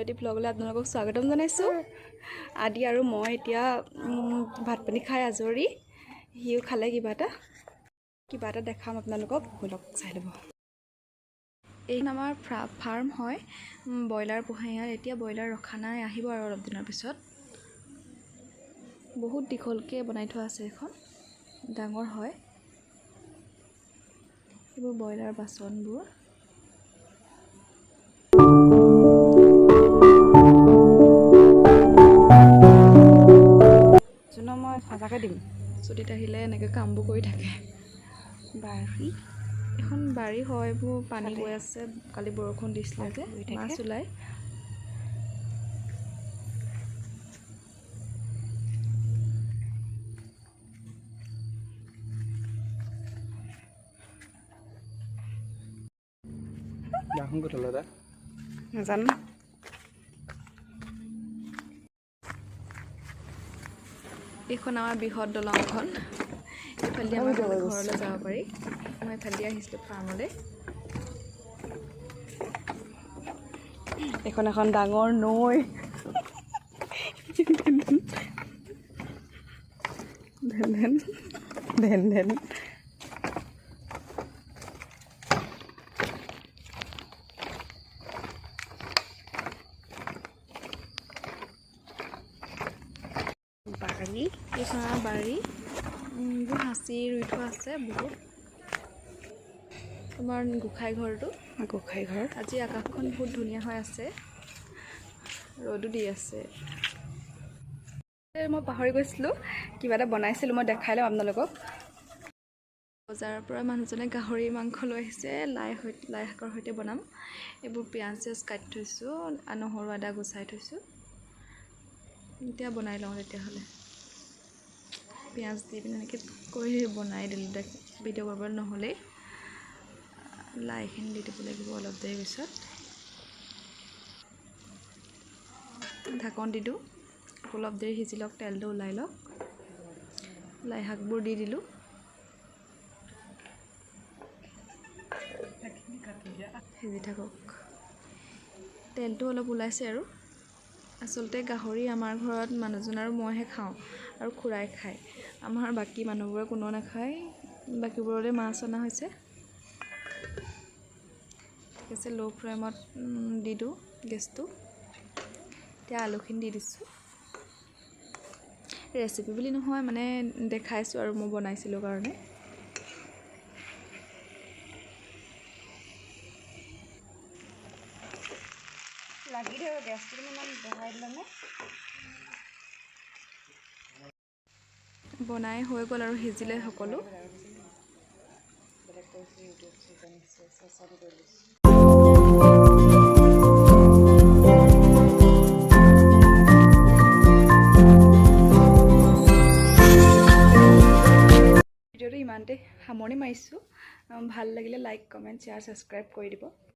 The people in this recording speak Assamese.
আদি ব্লগলৈ আপোনালোকক স্বাগতম জনাইছোঁ। আদি আৰু মই এতিয়া ভাত পানী খাই আজৰি। সিও খালে কিবা এটা দেখাম আপোনালোকক, ব্লগ চাই ল'ব। এই আমাৰ ফাৰ্ম হয়, ব্ৰইলাৰ পোহে ইয়াত। এতিয়া ব্ৰইলাৰ ৰখা নাই, আহিব আৰু অলপ দিনৰ পিছত। বহুত দীঘলকৈ বনাই থোৱা আছে, এখন ডাঙৰ হয়। এইবোৰ ব্ৰইলাৰ বাচনবোৰ। মই সঁচাকৈ দিম, ছুটীত আহিলে এনেকৈ কামবোৰ কৰি থাকে। বাৰী এখন বাৰী হয়, এইবোৰ পানী গৈ আছে, কালি বৰষুণ দিছিলে যে মাছ ওলাই। নাজানো। এইখন আমাৰ বৃহৎ দলংখন। এইফালে আমাৰ ঘৰলৈ যাব পাৰি। মই এইফালে আহিছিলোঁ ফাৰ্মলৈ। এখন ডাঙৰ নৈ। ধেন বাৰী, এইখন আমাৰ বাৰী। বহুত সাঁচি ৰুই থোৱা আছে বহুত। তোমাৰ গোঁসাই ঘৰটো, গোঁসাই ঘৰ। আজি আকাশখন বহুত ধুনীয়া হৈ আছে, ৰ'দো দি আছে। মই পাহৰি গৈছিলোঁ, কিবা এটা বনাইছিলোঁ, মই দেখাই লওঁ আপোনালোকক। বজাৰৰ পৰা মানুহজনে গাহৰি মাংস লৈ আহিছে, লাই শাকৰ সৈতে বনাম। এইবোৰ পিঁয়াজ কাটি থৈছোঁ, নহৰু আদা গুচাই থৈছোঁ। এতিয়া বনাই লওঁ তেতিয়াহ'লে। পিঁয়াজ দি পিনে এনেকৈ কৰি বনাই দিলোঁ, ভিডিঅ' কৰিবলৈ নহ'লেই। লাইখিনি দি দিব লাগিব অলপ দেৰি পিছত। ঢাকন দি দিওঁ, অলপ দেৰি সিজি লওক, তেলটো ওলাই লওক। লাই শাকবোৰ দি দিলোঁ। সিজি থাকক, তেলটো অলপ ওলাইছে আৰু। আচলতে গাহৰি আমাৰ ঘৰত মানুহজন আৰু মইহে খাওঁ, আৰু খুৰাই খায়। আমাৰ বাকী মানুহবোৰে কোনেও নাখায়, বাকীবোৰলৈ মাছ অনা হৈছে। ঠিক আছে, ল' ফ্লেমত দি দিওঁ গেছটো। এতিয়া আলুখিনি দি দিছোঁ। ৰেচিপি বুলি নহয়, মানে দেখাইছোঁ আৰু মই বনাইছিলোঁ কাৰণে। লাগি ধৰিব, গেছটো ইমান বঢ়াই দিলে। বনাই হৈ গ'ল আৰু সিজিলে সকলো। ভিডিঅ'টো ইমানতে সামৰণি মাৰিছোঁ। ভাল লাগিলে লাইক, কমেণ্ট, শ্বেয়াৰ, ছাবস্ক্ৰাইব কৰি দিব।